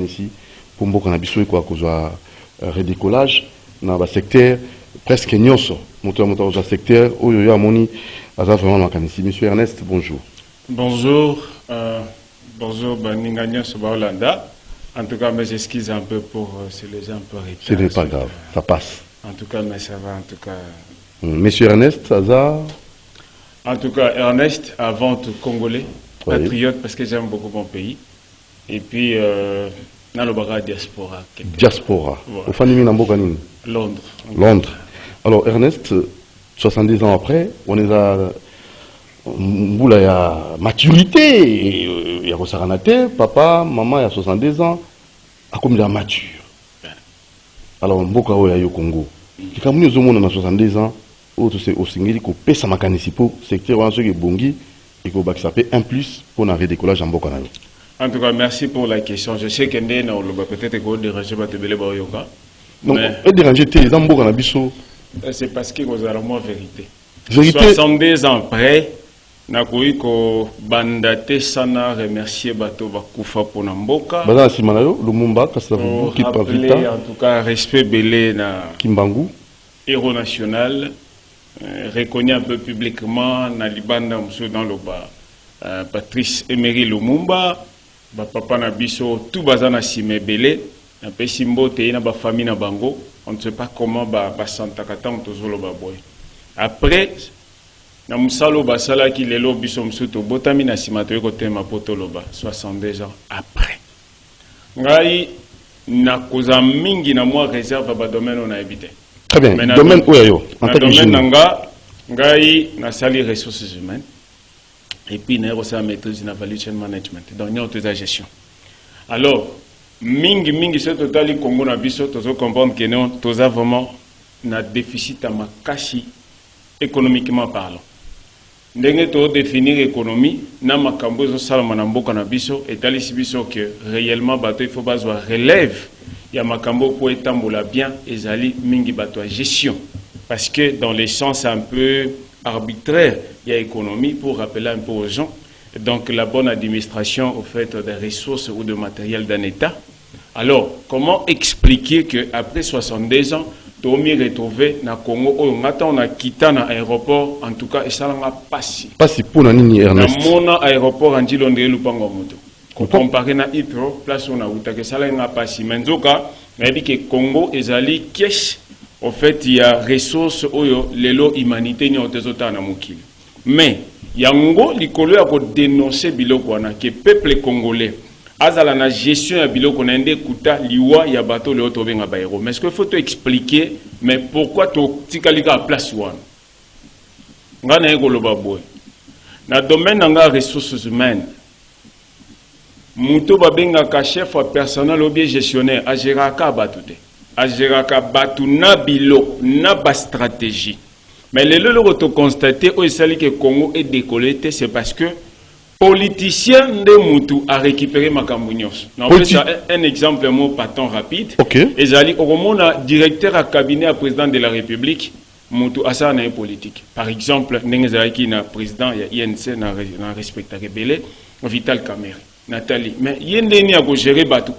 ici pour mboka na biso ko akozwa redécollage na ba secteur presque nyonso moto secteur oyo yo amoni aza vraiment makanisi. Monsieur Ernest, bonjour. Bonjour, bonjour Baninga nyonso ba Hollanda. En tout cas, mes excuses un peu pour si les gens peuvent répéter. Ce n'est pas grave, ça passe. En tout cas, mais ça va en tout cas. Monsieur Ernest, Aza. En tout cas, Ernest, avant tout Congolais, Oui. patriote parce que j'aime beaucoup mon pays. Et puis, dans le bagage diaspora. Diaspora. Voilà. Au Fanimi Namboka nini? Londres. Londres. Alors Ernest, 70 ans après, on est à Mboula ya maturité, ya kosaranate, papa, maman ya 62 ans, a comme la mature. Alors Mboka oya yo Congo. Kikamuni ozomona na 62 ans, autre c'est au singeli ko pesa makanisi po secteur wana soki bongi et ko bakisa pe un plus pour na redécollage en Mboka na yo. En tout cas, merci pour la question. Je sais que peut-être que vous dérangez pas de Yoka. Donc, et déranger tes Mboka na biso. C'est parce que vous avez la vérité. Vérité. 62 ans après, nakoui ko bandate sana remercier bato bakufa pour Namboka. Bana simanayo Lumumba Kasavubu qui pavita. En tout cas, respect belé na Kimbangu. Héros national, reconnu un peu publiquement na libanda monsieur dans le bas. Patrice Emery Lumumba, papa na biso tout bazana sime belé, na pesimbo te na ba famille na bango. On ne sait pas comment Santa Katang tozolo baboy. Après, na musalo basala ki lelo biso msuto botami na simato ko tema potoloba 62 ans après. Ngai na koza mingi na moi réserve ba domaine na habité. Très bien. Domaine où yo en tant que domaine ngai na sali ressources humaines et puis na reça maîtrise na value chain management donc n'y a gestion. Alors mingi ce total Congo na biso tozo comprendre que non toza vraiment na déficit à makashi économiquement parlant. Ndenge to définir économie na makambo zo salama na mboka na biso etalisi biso que réellement bato il faut bazwa relève ya makambo pour etambola bien ezali mingi bato à gestion parce que dans les sens un peu arbitraire il y a économie pour rappeler un peu aux gens. Donc la bonne administration au fait des ressources ou de matériel d'un État. Alors, comment expliquer qu'après 62 ans, Tomi retrouvé na Congo, on a quitté l'aéroport, en tout cas, et ça n'a pas si. Pas si pour Nani Ernest. Dans mon aéroport, on dit l'on Lupango Moto. Comparé à Hitro, place on a où que ça n'a pas si. Mais en tout cas, on a dit que Congo est allé cash. Au fait, il y a ressources, les lots humanité, il y a des autres à Moukil. Mais, yango likolo ya ko dénoncer biloko wana que peuple congolais azala na gestion ya biloko na ndé kuta liwa ya bato le auto benga baero. Mais est-ce qu'il faut te expliquer mais pourquoi to tikalika place wana ngana eko loba boy na domaine nga ressources humaines muto babenga ka chef personnel ou bien gestionnaire agiraka batute agiraka batu na bilo na ba stratégie. Mais le lot constaté au que Congo est décollé, c'est parce que politicien de Moutou a récupéré Makambounyos. Un exemple, mon patron rapide. Okay. Et j'allais au moment directeur à cabinet à président de la République, Moutou a ça un politique. Par exemple, Nengezaki na président INC na respecté rebelle, Vital Kamerhe, Nathalie. Mais yendeni a ko gérer batou,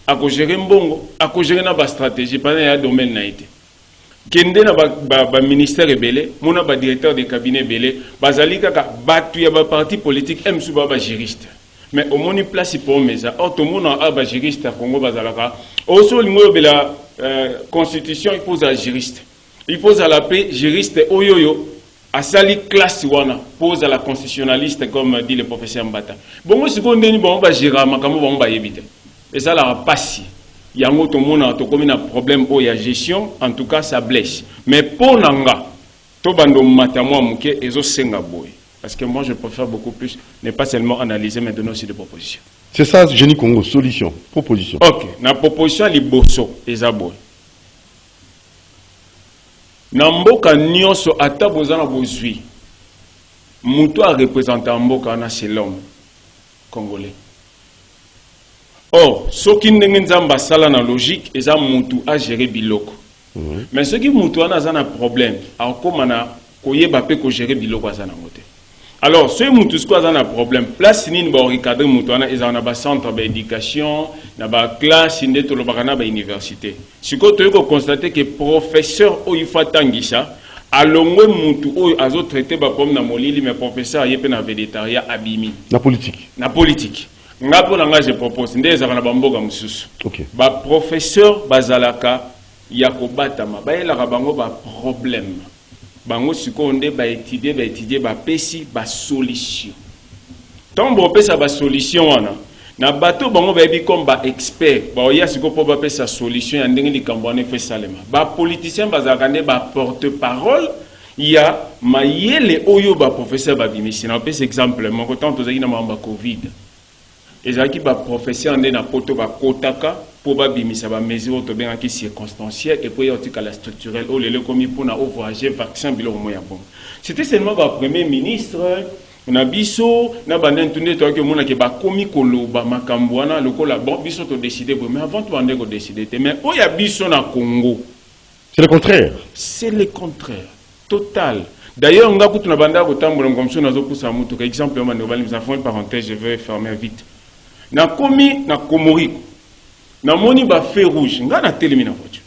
a ko gérer mbongo, a ko gérer na ba stratégie pendant un domaine na été. Kende na ba ministère belé, mona ba directeur de cabinet belé, bazali kaka batu ya ba parti politique emsu ba juriste. Mais au moni place pour meza, auto mona ba juriste Congo bazalaka. Oso limo bela constitution il pose à juriste. Il pose à la paix juriste oyoyo a sali classe wana, pose à la constitutionnaliste comme dit le professeur Mbata. Bongo siko ndeni bon ba jira makambo bon ba yebite. Et ça la passe. Il y a un problème où il y a gestion, en tout cas ça blesse. Mais pour Nanga, Tobando Matamwa Mouke et Zosenga Boy. Parce que moi je préfère beaucoup plus ne pas seulement analyser, mais donner aussi des propositions. C'est ça, Génie Congo, solution, proposition. Ok, la proposition est Bosso et Zaboy. Namboka Nyonso Atabozana Bozui. Mouto a représenté Mboka, c'est l'homme congolais. Or, ce qui n'est pas sala na logique, c'est que Moutou a géré biloko. Mais ce qui Moutou a un problème, alors comment na koye bape ko gérer biloko a na moté. Alors, ce mutu ce a un problème. Place ni ba recadrer mutu ana ils en a ba centre d'éducation, na ba classe inde to lo bakana ba université. Ce que tu constater que professeur o il faut tangisha alongwe mutu o azo traiter ba comme na molili mais professeur yepe na végétarien abimi. Na politique. Na politique. Ngapo na nga je propose ndeza kana bamboga mususu. OK. Ba professeur bazalaka ya kobatama ba elaka bango ba problème. Bango sikonde ba étudier ba pesi ba solution. Tant bo pesa ba solution wana na bato bango ba bi comme ba expert ba oya siko po ba pesa solution ya ndenge likambo ane fe salema. Ba politicien bazakane ba porte-parole ya mayele oyo ba professeur ba bimisi na pesa exemple mon temps tozaki na mamba Covid. Ezaki ba professeur ande na poto ba kotaka pour ba bimisa ba mesure to bien qui circonstancielle et puis yotika la structurelle au lele komi pour na voyager vaccin bilo moya bon. C'était seulement ba premier ministre na biso na bande tunde to ke mona ke ba komi koloba makambo wana lokola bon biso to décider mais avant to ande ko décider mais o ya biso na Congo c'est le contraire. C'est le contraire total. D'ailleurs on a kutu na banda ko tambola comme ça nazo kusa mutu ka exemple on va nous faire une parenthèse je vais fermer vite. Na komi na Komoriko na moni ba feu rouge nga na telemi na voiture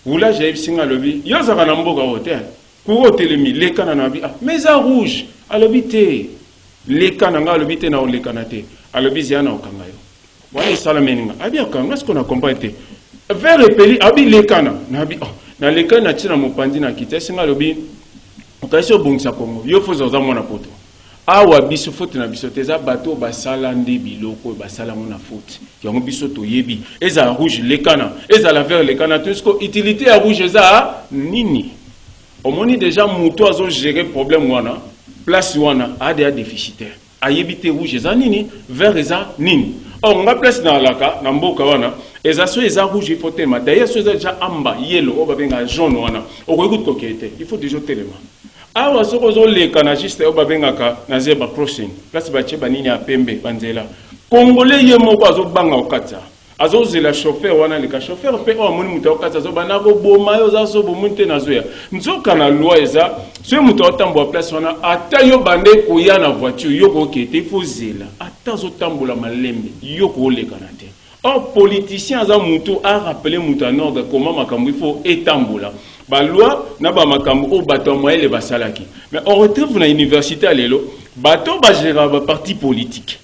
wula j'ai singa lobi yo za kana mboka hotel ko telemi le kana na bi mais ça rouge alobi te le kana nga alobi te na le kana te alobi zia na okanga yo wala sala meninga abi okanga est-ce qu'on a compris vers repeli abi le kana na bi na le kana tina mopandi na kite singa lobi okaisho bongisa Kongo yo fozo za mona poto awa biso faute na biso teza bato basala nde biloko basala mona faute yango biso to yebi eza rouge lekana eza la vert lekana tout ce que utilité ya rouge eza nini omoni déjà muto azo gérer problème wana place wana a des déficitaire ayebite rouge eza nini vert eza nini on nga place na laka na mboka wana eza so eza rouge il faut tellement d'ailleurs so eza déjà amba yellow o ba benga jaune wana o ko écoute kokete il faut déjà tellement awa soko zo le kana juste o babengaka na zeba crossing place ba cheba nini ya pembe banzela congolais ye moko azo banga okatsa azo zela chauffeur wana le ka chauffeur pe o moni muta okatsa zo bana ko boma yo za so bomunte na zoya nzoka na loi eza so muta otambo place wana ata yo bande ko ya na voiture yo ko kete faut zela ata zo tambola malembe yo ko le kana te un politicien aza muto a rappeler muta nord comment makambo il faut etambola ba loi na ba makambo o bato moyele basalaki mais on retrouve na université lelo bato ba gérer ba parti politique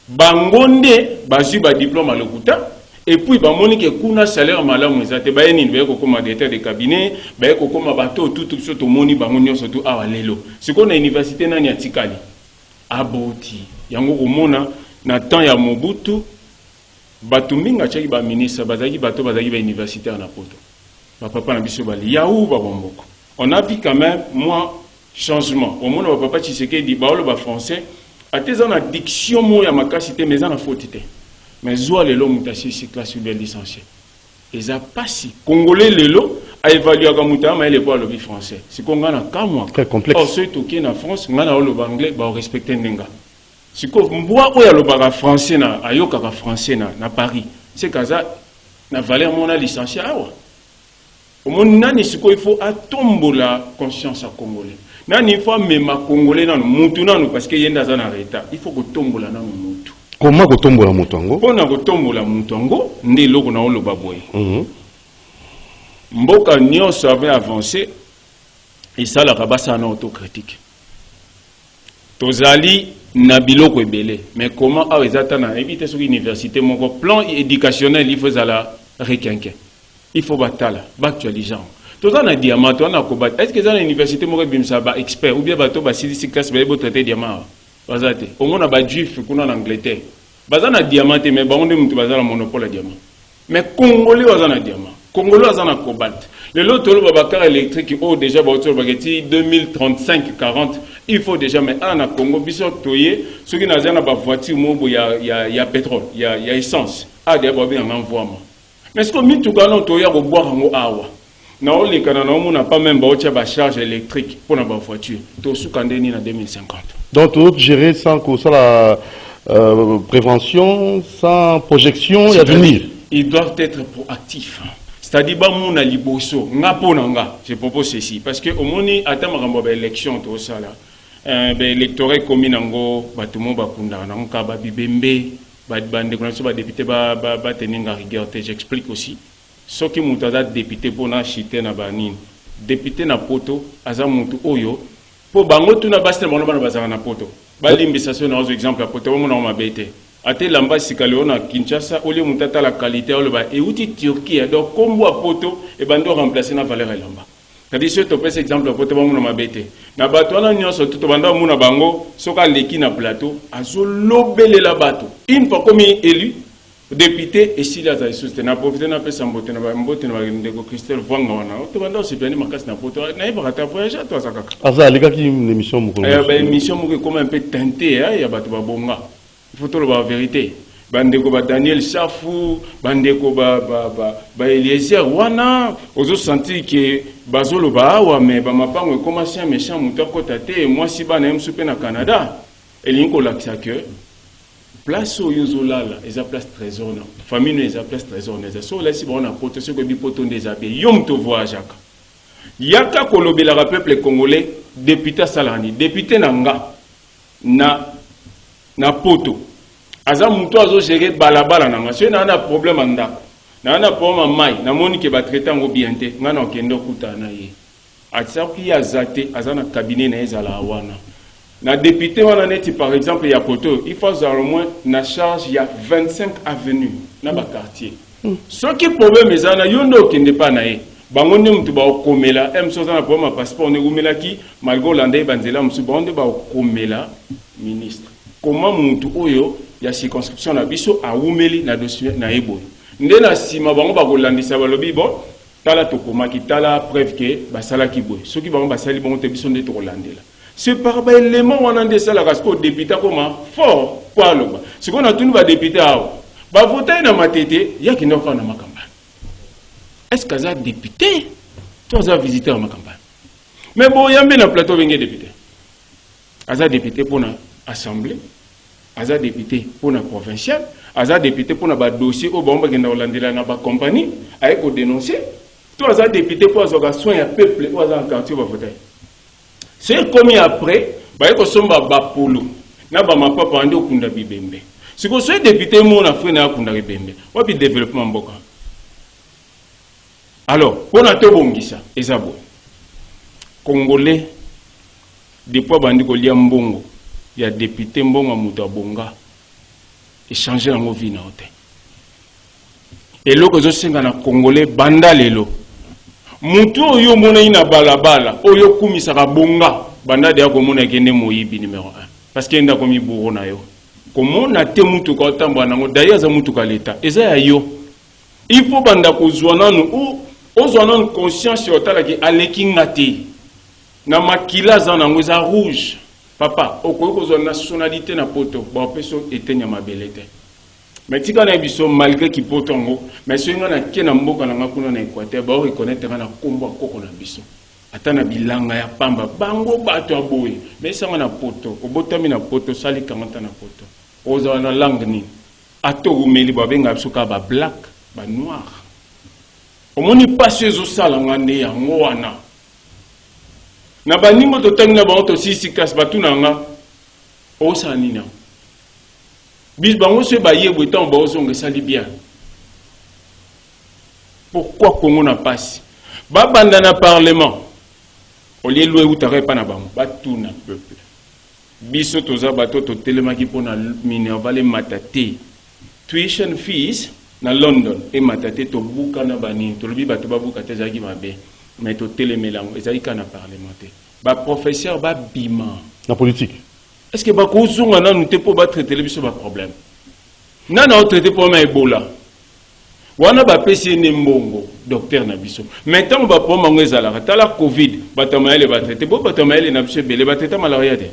bangonde ba ju ba diplôme à lokuta et puis ba monique kuna salaire malamu ezate ba yeni ba ko koma directeur de cabinet ba ko koma bato tout surtout moni ba ngonyo surtout awa lelo siko na université nani atikali aboti yango omona na temps ya Mobutu bato minga chaki ba ministre bazaki bato bazaki ba universitaire na poto papa na biso bali yaou ba bomboko on a vu quand même moi changement au monde papa Tshisekedi ba lo ba français ateza na diction mo ya makasité mais en faute té mais zo lelo mutashi si classe de licencié eza pasi congolais lelo a évalué ka muta ma ele pas le français si konga na kamwa très complexe or ceux qui na France ngana lo ba anglais ba respecter ndenga siko mbwa oya lo ba français na ayoka ka français na Paris c'est kaza na valeur mona licencié awa au monde nani siko il faut atombo la conscience à congolais nani il faut même congolais nan mutu nanu parce que yenda za na reta il faut que tombola nanu mutu comment ko tombola mutu ngo pona ko tombola mutu ngo ndi loko na olo baboy mboka nyonso avait avancé et ça la kabasa na autocritique tozali na biloko ebele mais comment a ezata na éviter sur université mon plan éducationnel il faut la requinquer il faut batala actualiser tout ça na diamant on a combattre est-ce que ça na université mo bimsa ba expert ou bien bato ba 6 classe ba traiter diamant bazate au monde ba juif kuna en Angleterre bazana diamant mais ba onde mutu bazala monopole diamant mais congolais bazana diamant congolais bazana cobalt le lot lo ba électrique oh déjà ba autour ba 2035 40 il faut déjà mais en Congo biso toyé ce qui na zana ba voiture mo ya pétrole ya essence a des ba bien envoiement mais ce que mitu kana toya ko boire ngo awa na ole kana na mo na pas même ba ocha ba charge électrique pour na ba voiture to sukandeni na 2050 donc tout gérer sans que ça la prévention sans projection et avenir ils doivent être proactifs c'est-à-dire ba mo na liboso nga pona nga je propose ceci parce que au moni ata makambo ba élection to ça là électorat comme nango batumo bakunda nango kaba bibembe bande connaissance ba député ba teninga rigueur. J'explique aussi ce qui mutaza député pour na chité na banine député na poto aza mutu oyo po bango tuna bastel bono bana bazana na poto balimbisation na exemple poto mo na mabete ate lamba sikale na Kinshasa ole mutata la qualité ole ba euti Turquie donc kombo a poto e bando remplacer na valeur lamba. C'est-à-dire que tu peux exemple pour te voir mon mabete. Na bato na nyonso tout banda muna bango soka leki na plateau azo lobele la bato. Une fois comme élu député et si la za soutenir na profiter na pesa mbote na mbote na ndeko Christelle Vanga wana. To banda se bien makasi na poto na iba ta voyage toi ça kaka. Asa les gars qui une émission moko. Émission moko comme un peu teintée ya bato ba bonga. Il faut tout la vérité. Bandeko ba Daniel Chafou, bandeko ba Eliezer wana, ozo senti que bazolo ba wa mais ba mapango commencé un méchant muto kotate moi si ba na msupe na Canada. Elinko lakisa que place au yozolala, eza place trésor na. Famille no eza place trésor na. So là si ba na protection ko bi poto ndezabe. Yom to voyage. Yaka kolobela ka peuple congolais député salani, député nanga na poto. Aza muto azo gérer balabala nanga so na problème andako na problème mai na moni ke ba traiter ngo bien te ngana okendo kuta na ye atsa ki azate azana cabinet na ezala wana na député wana neti par exemple ya poto il faut au moins na charge ya 25 avenues na ba quartier ce qui problème ezana yondo okende pa na ye bango ndi mutu ba okomela emso za na problème passeport ne gumela ki malgré landai banzela musu bonde ba okomela ministre comment mutu oyo ya circonscription na biso a umeli na dossier na eboy nde na sima bango ba kolandisa balobi bon tala tokoma ki tala preuve que basala ki boy soki bango basali bango te biso nde to kolandela c'est par ba élément wana nde sala parce que député koma fort kwa loba siko na tuni ba député awo ba voter na matete ya ki ndoka na makamba est-ce que ça député to za visiter na makamba mais bon yambe na plateau benge député aza député pour na assemblée aza député pour la provinciale, aza député pour la dossier au bon bagenda holandais na ba compagnie, aye ko dénoncer. Toi aza député pour azoga soin ya peuple ou aza en quartier ba voter. C'est comme après, ba ko somba ba polo. Na ba mapapa ande okunda bibembe. Siko so député mo na frère na okunda bibembe. Wa bi développement mboka. Alors, pour na to bongisa ezabo. Congolais depuis bandi ko lia mbongo. Il y a député mbonga muta bonga échanger en vie na hote et loko zo senga na congolais banda lelo mutu oyo mona ina balabala oyo kumisa ka bonga banda de ko mona kende moyibi numéro 1 parce que nda komi buro na yo komona te mutu ka tamba nango d'ailleurs za mutu ka leta eza ya yo il faut banda ko zwana no o zwana conscience yo tala ki aleki ngati na makila za nango za rouge. Papa, au nationalité na poto, bon peso etenya mabelete. Mais tika na biso malgré ki potongo, mais so ngana kena mboka na ngakuna na Équateur, ba reconnaître na kombo koko na biso. Ata na bilanga ya pamba, bango bato aboyi. Mais sanga na poto, obotami na poto sali kamata na poto. Oza na langue ni. Ato umeli ba benga biso ka ba black, ba noir. Omoni passe zo sala ngande ya ngwana. Na baningo to tangna ba to sisi kas batuna nga o sanina bis bango se ba yebwe tan ba ozonga sali bien pourquoi Congo na passe ba banda na parlement o lieu loué utare pa na bango batuna peuple biso toza bato to telemaki pona Minerva le matate tuition fees na London e matate to buka na bani to lobi bato ba buka te zaki mabe mais to télémélango ezali kana parlementaire ba professeur ba bima la politique est-ce que ba kozunga na nous te po ba traiter le biso ba problème na na traiter pour ma Ebola wana ba pesi ne mbongo docteur na biso maintenant ba po mango ezala tala covid ba tamaele ba traiter bo ba tamaele na biso bele ba traiter malaria te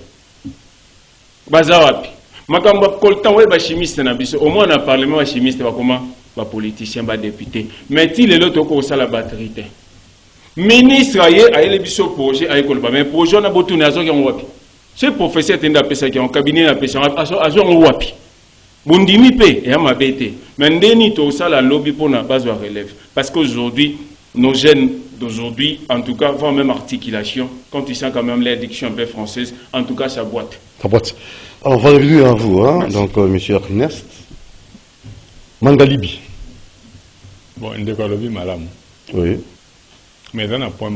bazawapi makamba koltan we ba chimiste na biso au moins na parlement ba chimiste ba comment ba politicien ba député mais ti le loto ko sala batterie te ministre aye le biso projet aye kolba mais projet na botu na zo ki wapi ce professeur tenda pesa ki en cabinet na pesa azo wapi bundimi pe ya mabete mais ndeni to sala lobby pour na base de relève parce qu'aujourd'hui nos jeunes d'aujourd'hui, en tout cas, voire même articulation, quand tu sens quand même l'édiction un peu française, en tout cas, ça boîte. Ça boîte. Alors, on va revenir à vous, hein. Donc, monsieur Ernest. Mangalibi. Bon, Ndekolobi Malam. Oui. Mais dans un point,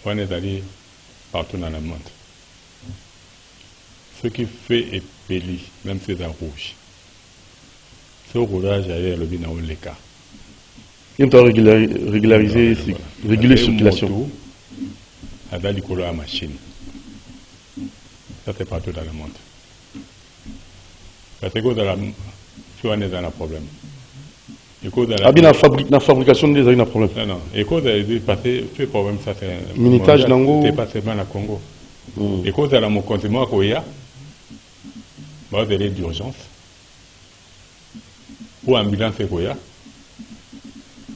on est allé partout dans le monde. Ce qui fait épeli, même si c'est en rouge. Ce roulage ailleurs, le bin a les cas. Il doit régulariser, réguler la circulation. À la machine. Ça, c'est partout dans le monde. Parce que on est dans un problème. Ah bien, la fabrication des a un problème. Non, non. Et quand il passé, ce problème, ça c'est. Minitage d'ango. C'est pas seulement la Congo. Et quand il y a mon continent à Koya, vous avez d'urgence. Pour ambulance à Koya,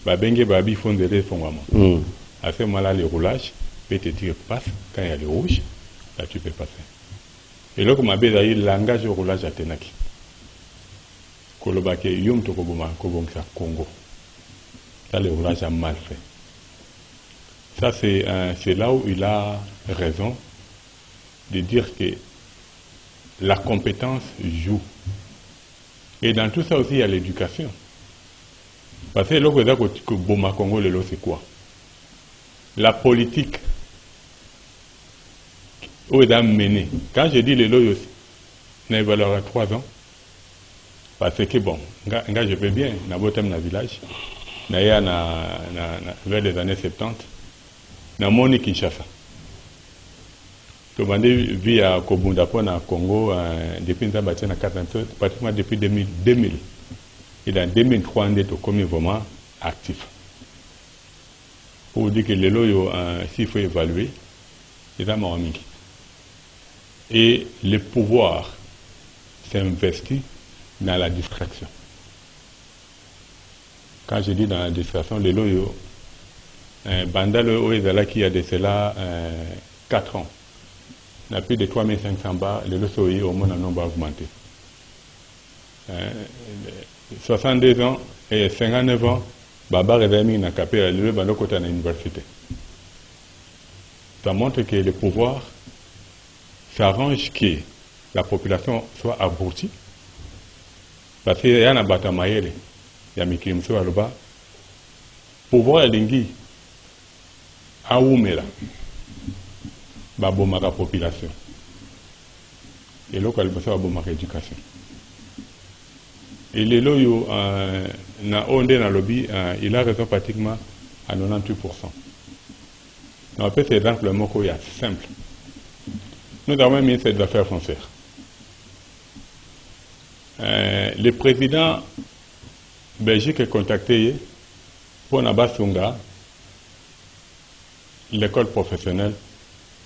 Bengue Babi font des fonds. À ce moment-là, les roulages, peut-être tu passes, quand il y a les rouges, là tu peux passer. Et là, comme je le langage de roulage à Tenaki. Kolobake yom to koboma kobongsa Congo. Ça, le roulage a mal fait. Ça, c'est là où il a raison de dire que la compétence joue. Et dans tout ça aussi, il y a l'éducation. Parce que là, que Boma Congo, c'est quoi? La politique où il a mené. Quand je dis le lot, il y a valeur à 3 ans. Parce que bon, je vais bien, dans le village, vers les années 70, dans Moni Kinshasa. Je vis à Kobundapo, au Congo, depuis 1987, pratiquement depuis 2000. Et dans 2003, on est comme vraiment actif. Pour dire que les loyaux, s'il faut évaluer, c'est un moment. Et le pouvoir s'investit dans la distraction. Quand je dis dans la distraction, les loyaux, Bandal qui a de cela 4 ans, il y a plus de 3500 bars, les loyaux au moins en nombre augmenté. 62 ans et 59 ans, Baba Redami n'a capé à l'université. Ça montre que le pouvoir s'arrange que la population soit abrutie. Parce qu'il y a un batamayele, il y a Mikimso Aluba, pouvoir lingi, à Oumela, Babomaka population. Et là, il y a Babomaka éducation. Et les loyaux, na onde na lobby, il a raison pratiquement à 98%. On peut cet exemple moko est simple. Nous avons un ministre des Affaires foncières. Le président Belgique est contacté pour Nabasunga, l'école professionnelle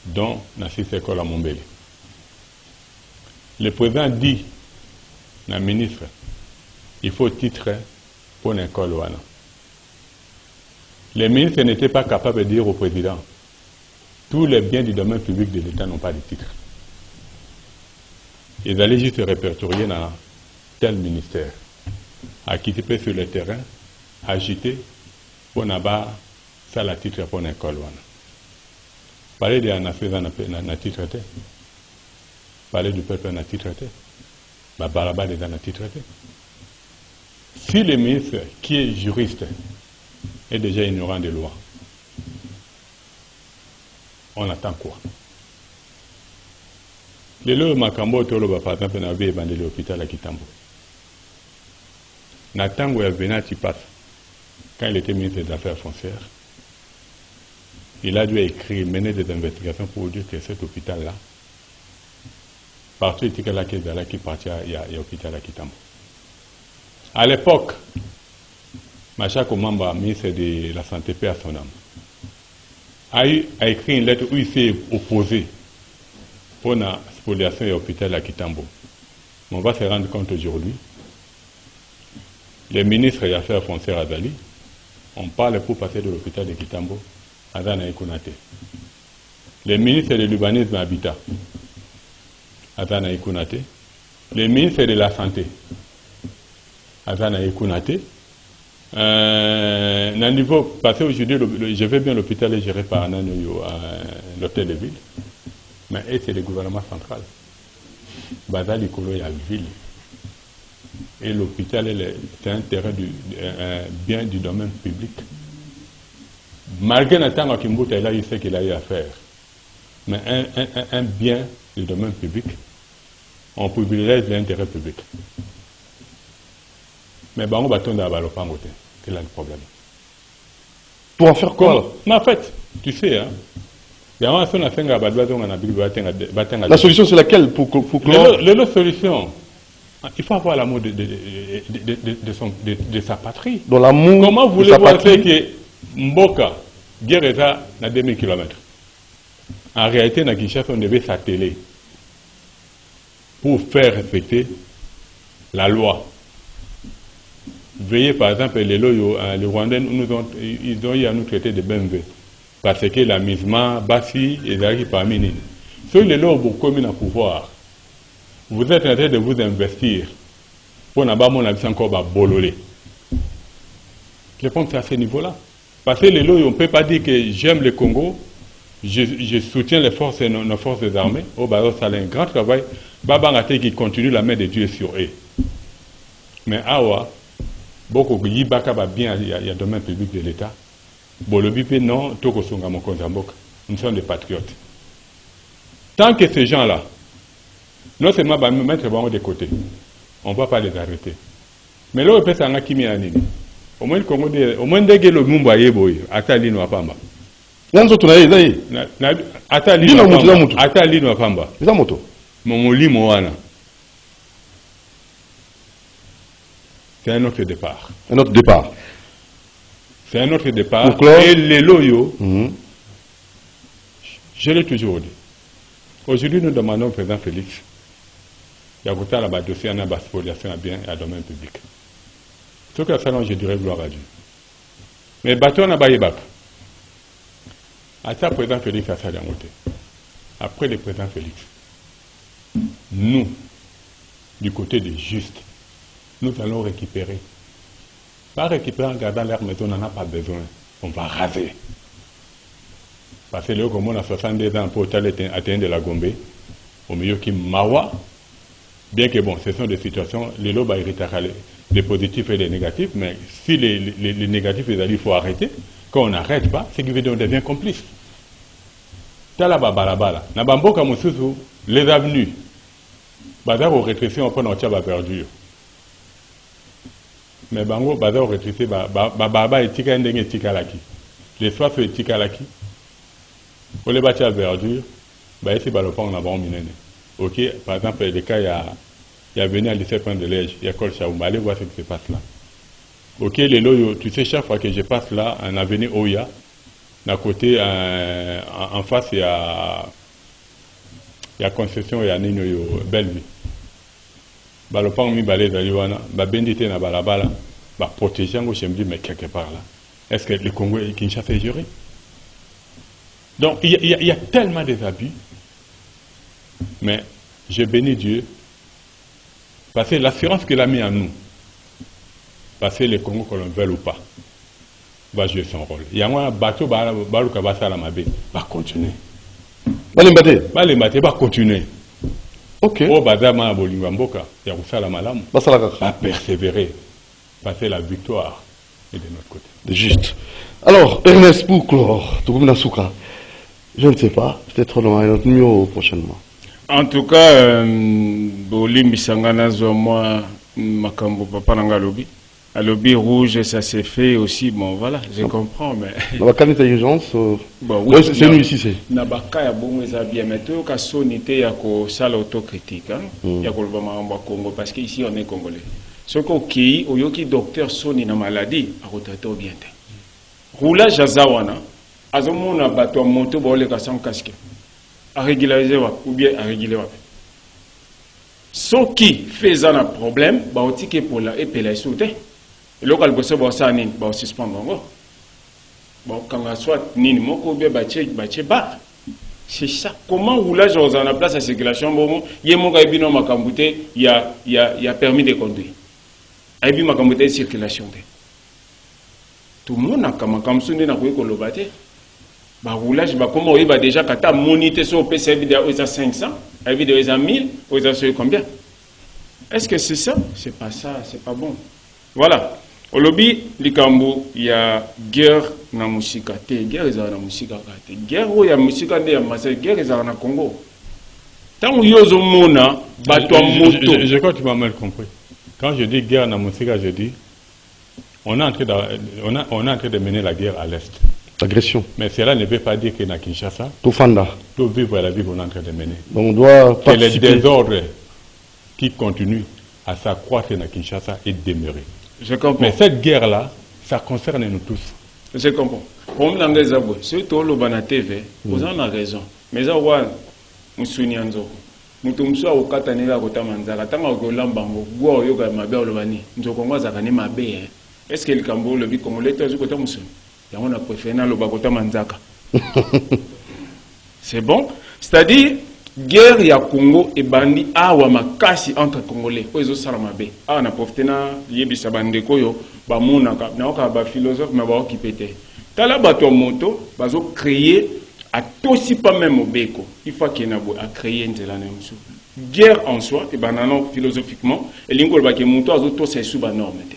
dont Nassis école à Montbéliard. Le président dit, la ministre, il faut titre pour une école. Les ministres n'étaient pas capables de dire au président, tous les biens du domaine public de l'État n'ont pas de titre. Ils allaient juste répertorier dans tel ministère, à qui tu peux sur le terrain, agiter pour n'avoir ça la titre pour une école. Parler de la titre. Parler du peuple na titre. Baraba de la titre. Si le ministre qui est juriste est déjà ignorant des lois, on attend quoi? Le lot Makambo Toloba, par exemple, on avait abandonné l'hôpital à Kitambo. Natango Yavena Tipas, quand il était ministre des Affaires foncières, il a dû écrire, mener des investigations pour dire que cet hôpital-là, partout il y a qui partit, il y a l'hôpital à Kitambo. À l'époque, Macha Komamba, ministre de la Santé, paix à son âme, a écrit une lettre où il s'est opposé pour la spoliation de l'hôpital à Kitambo. Mais on va se rendre compte aujourd'hui, les ministres des Affaires foncières à Zali, on parle pour passer de l'hôpital de Kitambo à Zana Ekunate. Les ministres de l'urbanisme et habitat à Zana Ekunate. Les ministres de la Santé à Zana Ekunate. Dans niveau, parce qu'aujourd'hui, je vais bien l'hôpital est géré par l'hôtel de ville, mais c'est le gouvernement central. Bazar Likolo est à ville. Et l'hôpital, c'est un terrain bien du domaine public. Malgré Nathan Kimbuta, là, il sait qu'il a eu à faire. Mais un bien du domaine public, on privilège l'intérêt public. Mais bon, on va tourner à Balopangote. Quel est le problème? Pour en faire quoi? Mais en fait, tu sais, hein, la solution, c'est laquelle pour clore? La solution, il faut avoir l'amour de sa patrie. Dans l'amour. Comment voulez-vous que Mboka, guerre à 2000 km? En réalité, dans Kinshasa, on devait s'atteler pour faire respecter la loi. Veuillez par exemple, les Rwandais, ils ont eu à nous traiter de BMV. Parce que la misma, Bassi, et Zaki parmi nous. Ceux les lois vous commun à pouvoir, vous êtes en train de vous investir pour n'avoir mon avis encore bololé. Je pense que c'est à ce niveau-là. Parce que les lois, on ne peut pas dire que j'aime le Congo, je soutiens les forces et nos forces des armées. Oh, bah, ça a un grand travail. Babangate qui continue la main de Dieu sur eux. Mais Awa, beaucoup de Yibaka va bien, il y a domaine public de l'État. Bon, le BIP, non, Toko Songa Mokonzambok. Nous sommes des patriotes. Tant que ces gens-là, non seulement va mettre de côté, on ne va pas les arrêter. Mais là, on peut s'en acquérir à Nini. Au moins, au moins, dès que le Mumba est boy, Atali no Apamba. Atali no Apamba. Momoli Moana. C'est un autre départ. Un autre départ. C'est un autre départ. Et les loyaux, je l'ai toujours dit. Aujourd'hui, nous demandons au président Félix, il y a un dossier en spoliation à bien et à domaine public. Ce que ça, je dirais gloire à Dieu. Mais bateau n'a pas eu bac. À ça, le président Félix a ça d'un côté. Après le président Félix, nous, du côté des justes, nous allons récupérer. Pas récupérer en gardant l'air, mais on n'en a pas besoin. On va raser. Parce que là, comme on a 62 ans pour atteindre de la Gombe, au milieu qui mawa, bien que bon, ce sont des situations, les lots irriteraient les positifs et les négatifs, mais si les négatifs, il faut arrêter. Quand on n'arrête pas, c'est qu'on devient complice. Talaba balabala, Nabamboka Moussousou, les avenues, Bazar au rétréci, on prend notre va perdure. Mais Bango, Bazar au rétréci, Baba et Tika Ndenge Tikalaki. Les soirs sur Tikalaki. Pour les bâtir à verdure, ici, on a bon miné. Ok, par exemple, les cas, il y a venu à lycée Point de Lège, il y a Col Chaoum, allez voir ce qui se passe là. Ok, les loyaux, tu sais, chaque fois que je passe là, en avenue Oya, d'un côté, en face, il y a concession, il y a Nino Bellevue. Balopang mi balé d'Aliwana, bendité na balabala, protéger, je me dis, mais quelque part là, est-ce que le Congo et Kinshasa est géré? Donc, il y a tellement des abus, mais je bénis Dieu, parce que l'assurance qu'il a mis en nous, parce que le Congo, que l'on veut ou pas, va jouer son rôle. Il y a un bateau, va continuer. Va continuer. Ok. Va persévérer, parce que la victoire est de notre côté. Juste. Alors, Ernest, pour clore, je ne sais pas, peut-être on aura un autre mieux prochainement. En tout cas, Bolimbi Sangana moi Makambo Papa Nangalobi. À lobby rouge, ça s'est fait aussi, bon voilà, je comprends, mais... Dans la canette d'urgence, bon, oui, c'est nous ici, c'est... Nabaka ya bon, mais bien, mais tout cas, sonité, ya ko sale autocritique, ya ko le Congo, parce qu'ici, on est Congolais. Ce qu'on qui, au yoki docteur soni na maladie, a retraité au bien. Roulage à Zawana, à ce moment, on a battu un moto, bon, les cas sans casque. À régulariser, ou bien à réguler. Ce qui fait un problème, bah, on tique pour la épée, sauter. Et local bosse bossa nini ba suspendre ngo bon quand on soit nini moko bien bache ba c'est ça comment roulage aux en la place à circulation bon yemoka ebino makambute il y a permis de conduire aibi makambute circulation tout le monde a comme ça n'a pas colobaté bah roulage bah comment il va déjà quand monité sur PC vidéo ils a 500 la vidéo ils a 1000 ils a combien est-ce que c'est ça c'est pas ça c'est pas bon voilà au lobby likambo il y a guerre na musika te guerre ils a na musika te guerre où il y a musika de massa guerre ils a na Congo tant yozo mona bato moto je crois que tu m'as mal compris quand je dis guerre na musika je dis on est en train de mener la guerre à l'est. Agression. Mais cela ne veut pas dire que na Kinshasa, tout vivre la vie qu'on est en train de mener. Donc on doit participer. C'est le désordre qui continue à s'accroître na Kinshasa et demeurer. Je comprends. Mais cette guerre-là, ça concerne nous tous. Je comprends. Pour me lancer ça, c'est tout le bana TV. Vous en avez raison. Mais ça va, musuni anzo. Mutumso au katanela kota manzaka. Tanga okolamba ngo. Gwa yoga mabe olobani. Nzoko ngwa zakane mabe. Est-ce que le Cambo le vit congolais tu côté musuni? Et on a préféré na loba kota manzaka. C'est bon. C'est-à-dire guerre ya Congo et bandi awa makasi entre congolais po ezo sala mabe awa na profité na yebisa bandeko yo ba monaka na oka ba philosophe ma ba okipete tala bato moto bazo créer a tosi pas même obeko il faut qu'il na bo a créer nzela na musu guerre en soi et banano philosophiquement et lingol ba ke moto azo to se sous ba norme te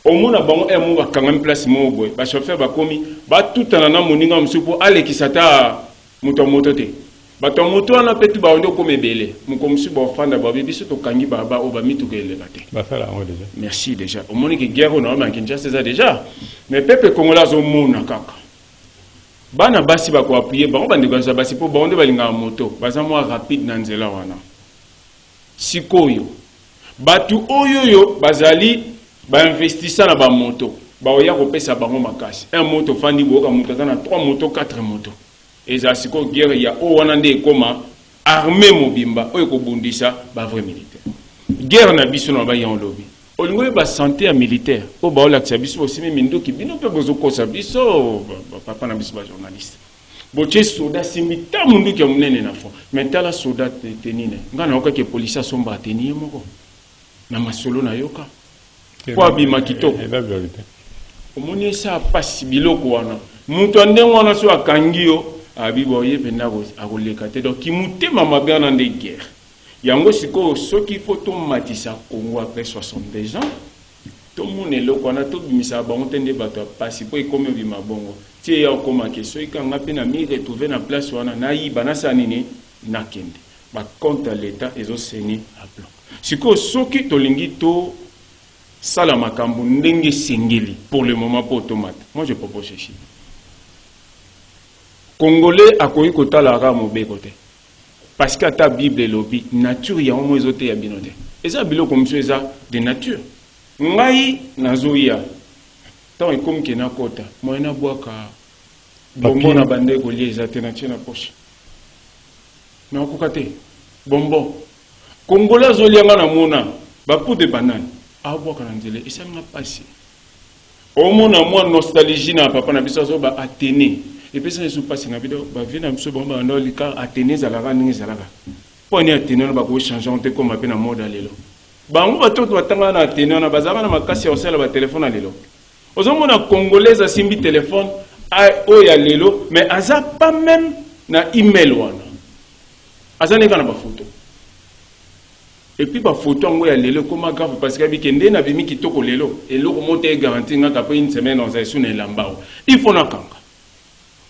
au monde a bon et mo ba quand même place mo boy ba chauffeur ba komi ba tout na moninga musu pour aller qui sata moto te bato moto wana petu ba ondo ko mebele mukomsi ba fanda ba bibiso to kangi baba o ba mitukele kate ba sala on déjà merci déjà au monde que guerre on a en Kinshasa ça déjà mais peuple congolais zo mona kaka bana basi ba ko appuyer ba on bande ba basi po ba ondo balinga moto baza mo rapide na nzela wana sikoyo batu oyoyo bazali ba investissa na ba moto ba oya ko pesa bango makasi un moto fandi boka moto na 3 motos 4 motos et ça c'est quoi guerre il y a owanande koma armée mobimba oyo ko bundisa ba vrai militaire guerre na biso na ba ya lobby olingo ba santé ya militaire o ba ola biso aussi mais mindo ki bino pe bozo ko sa biso papa na biso ba journaliste boche soda simita mundu ki munene na fo mais tala soda tenine ngana oka ke police somba tenir moko na masolo na yoka kwa bima kitoko la vérité omoni sa pasi biloko wana mutu ndengo wana so akangio abiboye penda akoleka te donc kimutema mabe na nde guerre yango siko soki photo matisa Congo après 62 ans to monelo kona to bimisa bango tende bato pasi po ikomi bima bongo tie ya koma ke so ikanga pe na mi retrouver na place wana na yiba na sanini na kende ba compte l'état ezo seni à plan siko soki tolingi to sala makambu ndenge sengeli pour le moment pour automate moi je propose ceci Congolais a koyi kotala ramo bekote parce que ta Bible lobby nature ya omo ezote ya binote eza biloko mso eza de nature ngai nazoya tant comme ke na kota moyena bwaka bombo na bande ko lieza te na chena poche na okukate bombo Congolais zolianga na mona ba pou de banane a bwaka na nzele esa nga pasi omo na moi nostalgie na papa na biso zo ba Athénée et puis ça ne se passe na vidéo ba vient na biso bomba na lika Athénée zalaka ningi zalaka po ni Athénée na ba ko changer on te comme pe na mode lelo bango bato batanga na Athénée na bazaka na makasi ya osala ba téléphone lelo ozomo na congolaise asimbi téléphone o ya lelo mais aza pas même na email wana aza ne kana ba photo et puis ba photo ngo ya lelo comment grave parce que bikende na bimi kitoko lelo et loko monte garantie ngaka pe une semaine on sa sune lambao il faut na kanga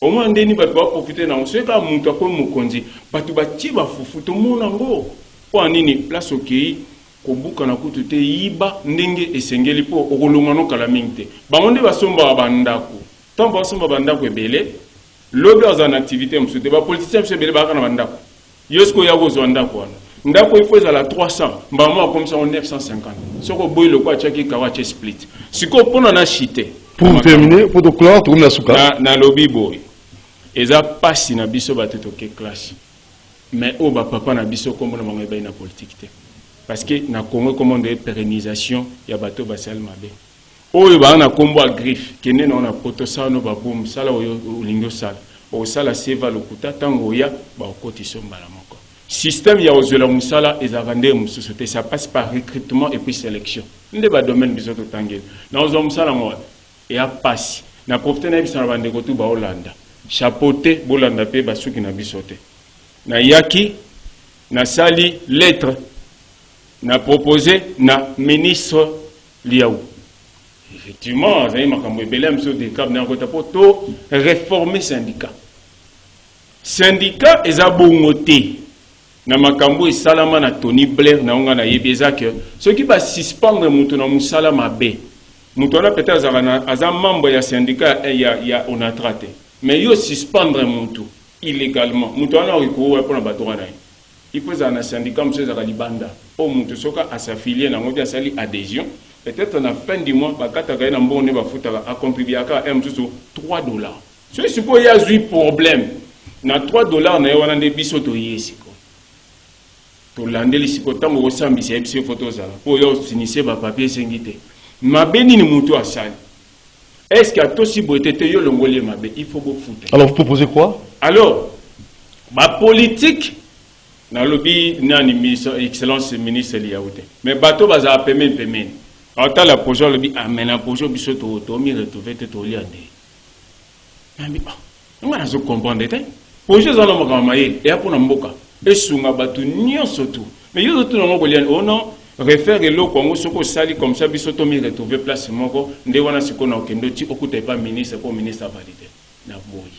au moins ndeni ba profiter na on ka muntu ko mukonzi batu ba ti ba fufu to mona ngo po nini place okei ko buka na kutu te yiba ndenge esengeli po okolonga no kala mingte ba monde ba somba ba ndako tant ba somba ba ndako ebele lobi azana activité msute ba politicien mse bele ba kana ba ndako yosko ya gozo ndako wana ndako il faut la 300 mbamo comme ça en 950 soko boy le kwa chaki kawa che split siko pona na chité pour terminer pour to clore tout na suka na lobby boy eza pasi na biso bateto ke classe mais o ba papa na biso comme na mangeba na politique te parce que na Congo commande de pérennisation ya bato basal mabe oyo ba na kombo a griffe kene na na poto sano ba boom sala oyo lingo sala o sala seva lokuta tango ya ba okoti somba la moko système ya ozola musala ezavande mususu te ça passe par recrutement et puis sélection nde ba domaine biso to tangel na ozo musala mo et à passer. Na profité na biso na bande ko tu ba Hollanda. Chapeauté bolanda pe basuki na bisote. Na yaki na sali lettre na proposé na ministre Liaou. Effectivement, ça y est makambo ebele mso de cap na kota poto réformer syndicat. Syndicat eza bongoté. Na makambo e salama na Tony Blair na onga na yebeza que ceux qui va suspendre mutu na musala mabe. Mutu na peut-être aza membre ya syndicat ya on a traité. Mais yo suspendre mutu illégalement. Mutu na riko pour na batora na. Il faut un syndicat monsieur za libanda. O mutu soka a s'affilier na ngobia sali adhésion. Peut-être na fin du mois bakata ga na mbone ba futa a contribuer à $3. Ce suppose il y a eu problème. Na $3 na wana de bisoto yesiko. To landeli siko tango osambisa ebisi photo za. Po yo sinise ba papier sengite. Mabeni ni mutu asali. Est-ce qu'il y a aussi beauté yo longoli mabe il faut beau foutre. Alors vous proposez quoi? Alors ma politique na lobby nani ministre excellence ministre Liaouté. Mais bateau baza paiement. Alors la projet lobby amena projet biso to mi retrouver te to liande. Nami ba. On va se comprendre té. Projet za lo makamaye et pour na mboka. Et sunga batu nyonso tout. Mais yo tout no ngoliane oh non refaire le Congo soko sali comme ça biso to mi retrouver place moko nde wana siko na okendo ti okuta pas ministre pour ministre validé. Na boyi.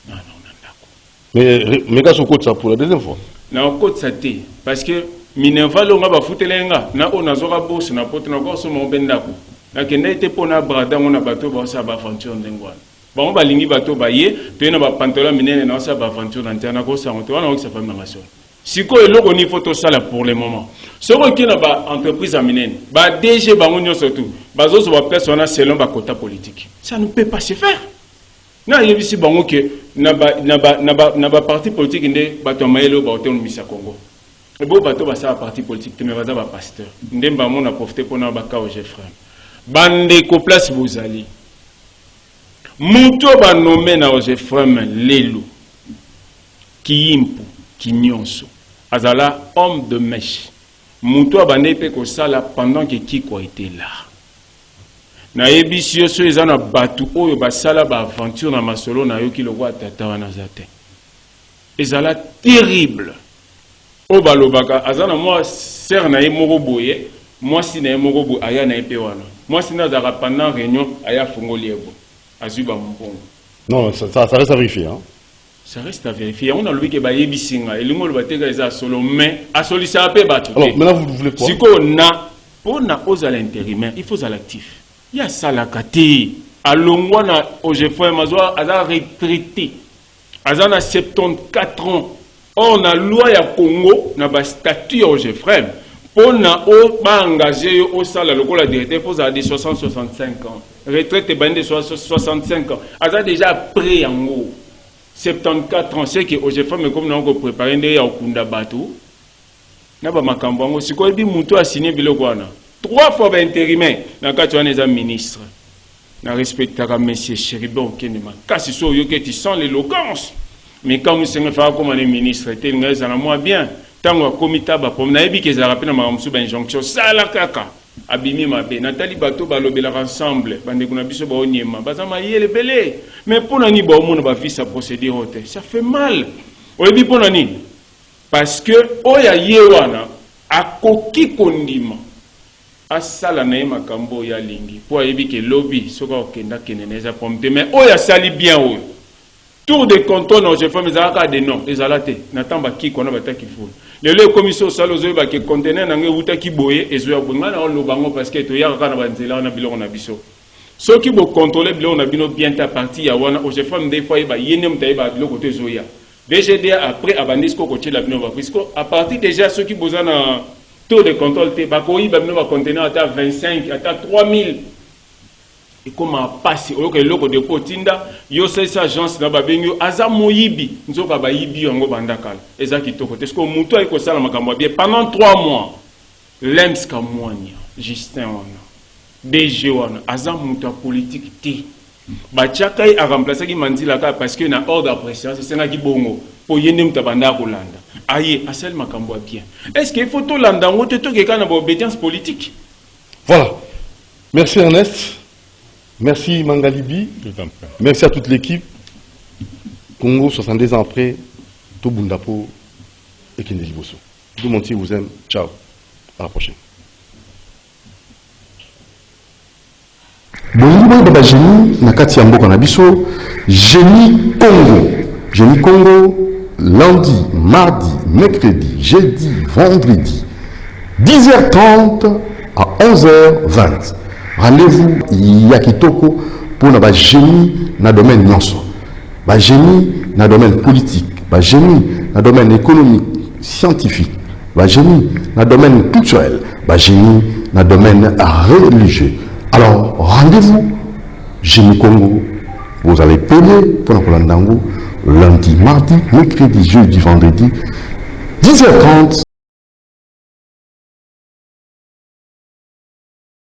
Non ndako. Mais quand on compte ça pour la deuxième fois? Na côte ça té parce que Minerva longa ba futelenga na ona zoka boss na pote na ko so mo bendako. Na kende te pona brada ngona bato ba sa ba aventure ndengwana. Ba on ba lingi bato ba ye to na ba pantalon minene na sa ba aventure na ko sa on to na ko sa femme ngation. Siko eloko ni photo sala pour le moment. Soko ki na ba entreprise a minene ba DG ba ngonyo surtout ba zo so ba personne selon ba quota politique. Ça ne peut pas se faire. Na yebisi bango ke na ba parti politique inde bato mayelo ba hotel misa Congo. Et bon bato ba sa parti politique te me baza ba pasteur. Ndemba mon a profité pour na ba ka au frère. Bande ko place bozali. Muto ba nommé na au frère lelo. Kiyimpu kinyonso. Azala homme de mèche. Muto ba nepe ko sala pendant que Kiko était là. Na ebisio so ezana batu oyo basala ba aventure na masolo na yo ki lo wa tata wana zate. Ezala terrible. O balobaka azana moi ser na ye moko boye, moi si na ye moko boye aya na epe wana. Moi si na zaka pendant réunion aya fongoli ebo. Azuba mbongo. Non, ça reste à vérifier hein. Ça reste à vérifier. On a le que ba yebisinga elingo lo bateka eza solo mais asolisa pe batu. Alors maintenant vous voulez quoi? Siko na pour na aux l'intérimaire, il faut à l'actif. Il y a ça la kati alongwa na OGF mazwa aza retraité. Aza na 74 ans. Or na loi ya Congo na ba statut ya OGF pour na o ba engagé au sala lokola directeur faut à 65 ans. Retraite bande 65 ans. Aza déjà prêt yango. 74 ans c'est que OGF me comme na ko préparer ndé ya okunda batu. Na ba makambo ngo siko bi muto a signé biloko wana. 3 fois intérimaire na kati wana eza ministre. Na respectera monsieur Chéribon Kenema. Kasi so yo que tu sens l'éloquence. Mais quand vous savez faire comme un ministre, c'est moi bien. Tant que comité ba pour na ebi que ça rappelle ma musu ba injonction sala kaka abimi mabe Nathalie bato ba lobela ensemble bande kuna biso ba onyema bazama yele belé mais pour nani ba omona ba fils à procédure hote ça fait mal oyebi pour nani parce que oya yewana akoki kondima asala na makambo ya lingi pour ayebi que lobby soka okenda keneneza pompe mais oya sali bien oyo tour de canton non je fais mes arcs de non ezalate natamba ki kona bataki fou le commission salozo ba ke conteneur na nge uta ki boye ezo ya bonga na lo bango parce que to ya kana banzela na biloko na biso so ki bo contrôler biloko na bino bien ta partie ya wana o je fais des fois ba yene mutaye ba biloko to ezo ya DGDA après abandisco côté la bino ba fisco à partir déjà ceux qui besoin na tour de contrôle te ba ko yiba bino ba conteneur ata 25 ata 3000 et comment passer au que loko de potinda yo cette agence na babengo aza moyibi nzoka ba yibi yango bandakala ezaki toko est-ce que muto ayiko sala makambo bien pendant 3 mois Lems Kamwanya Justin wana DG wana aza muto politique ti ba chakai a remplacer ki mandila ka parce que na ordre de présidence c'est na ki bongo po yende mutabanda kolanda aye asel makambo bien est-ce que il faut to landa ngoto to ke kana ba obédience politique. Voilà, merci Ernest. Merci Mangalibi. Tout en fait. Merci à toute l'équipe. Congo, 70 ans après, tout Bundapo et Kendeli Bosso. Tout le monde vous aime. Ciao. À la prochaine. Bonjour, Baba Génie, Nakati Ambo Kanabiso, Génie Congo. Génie Congo, lundi, mardi, mercredi, jeudi, vendredi, 10h30 à 11h20. Rendez-vous Yakitoko pour Baba Génie dans le domaine nyonso. Baba Génie dans le domaine politique, Baba Génie dans le domaine économique, scientifique, Baba Génie dans le domaine culturel, Baba Génie dans le domaine religieux. Alors, rendez-vous, Génie Congo, vous allez payer pour la lundi, mardi, mercredi, jeudi, vendredi, 10h30.